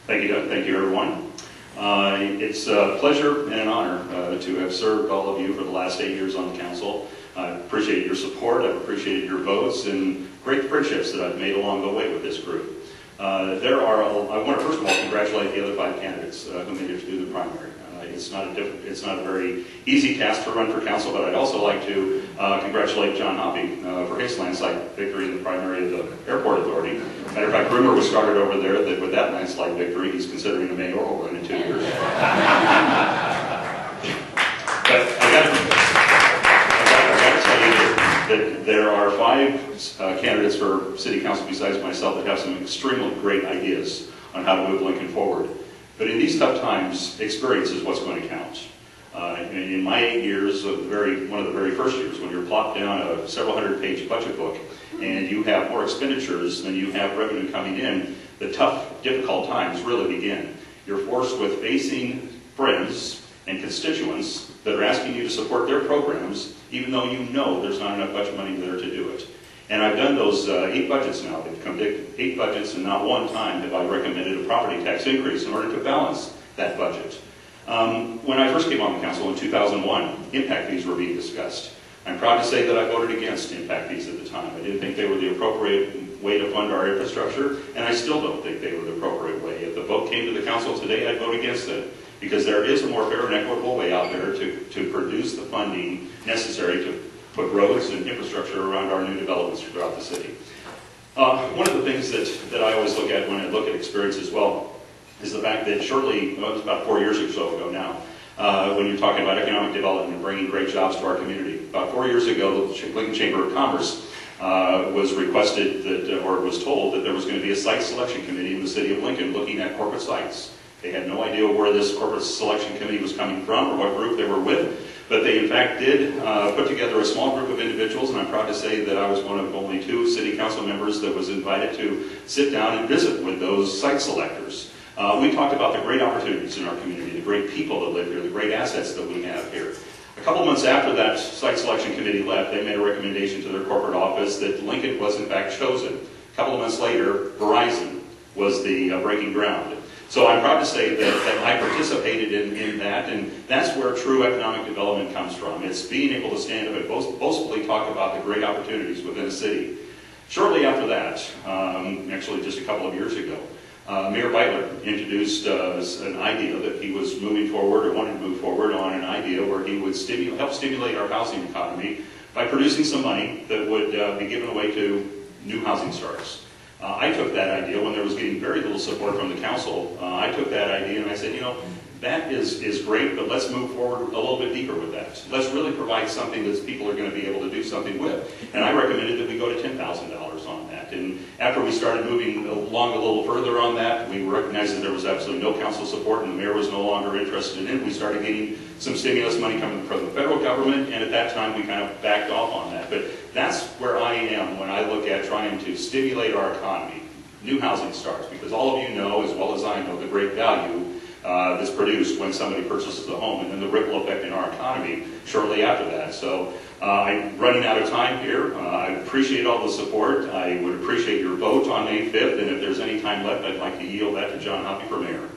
Thank you, Doug. Thank you, everyone. It's a pleasure and an honor to have served all of you for the last 8 years on the council. I appreciate your support. I've appreciated your votes and great friendships that I've made along the way with this group. I want to first of all congratulate the other 5 candidates who made it through the primary. It's not a very easy task to run for council, but I'd also like to congratulate John Hoppy for his landslide victory in the primary of the Airport Authority. Matter of fact, rumor was started over there that with that landslide victory, he's considering a mayoral run in 2 years. But I got to tell you that there are 5 candidates for city council besides myself that have some extremely great ideas on how to move Lincoln forward. But in these tough times, experience is what's going to count. In my 8 years, one of the very first years, when you're plopped down a several hundred-page budget book and you have more expenditures than you have revenue coming in, the tough, difficult times really begin. You're forced with facing friends and constituents that are asking you to support their programs, even though you know there's not enough budget money there to do it. And I've done those 8 budgets now. They've come to 8 budgets, and not one time have I recommended a property tax increase in order to balance that budget. When I first came on the council in 2001, impact fees were being discussed. I'm proud to say that I voted against impact fees at the time. I didn't think they were the appropriate way to fund our infrastructure, and I still don't think they were the appropriate way. If the vote came to the council today, I'd vote against it, because there is a more fair and equitable way out there to produce the funding necessary to put roads and infrastructure around our new developments throughout the city. One of the things that I always look at when I look at experience as well is the fact that shortly, well, it's about 4 years or so ago now, when you're talking about economic development and bringing great jobs to our community. About 4 years ago, the Lincoln Chamber of Commerce was requested that, or was told that there was going to be a site selection committee in the city of Lincoln looking at corporate sites. They had no idea where this corporate selection committee was coming from or what group they were with. But they, in fact, did put together a small group of individuals, and I'm proud to say that I was one of only 2 city council members that was invited to sit down and visit with those site selectors. We talked about the great opportunities in our community, the great people that live here, the great assets that we have here. A couple months after that site selection committee left, they made a recommendation to their corporate office that Lincoln was, in fact, chosen. A couple of months later, Verizon was the breaking ground. So I'm proud to say that I participated in that, and that's where true economic development comes from. It's being able to stand up and boastfully talk about the great opportunities within a city. Shortly after that, actually just a couple of years ago, Mayor Beitler introduced an idea that he was moving forward, or wanted to move forward on an idea where he would help stimulate our housing economy by producing some money that would be given away to new housing starts. I took that idea when there was getting very little support from the council. I took that idea and I said, you know, that is great, but let's move forward a little bit deeper with that. Let's really provide something that people are going to be able to do something with. And I recommended that we go to $10,000 on that. And after we started moving along a little further on that, we recognized that there was absolutely no council support and the mayor was no longer interested in it. We started getting some stimulus money coming from the federal government, and at that time we kind of backed off on that. But that's where I am when I look at trying to stimulate our economy, new housing starts, because all of you know, as well as I know, the great value that's produced when somebody purchases a home, and then the ripple effect in our economy shortly after that. So I'm running out of time here. I appreciate all the support. I would appreciate your vote on May 5th, and if there's any time left, I'd like to yield that to John Hoppy for mayor.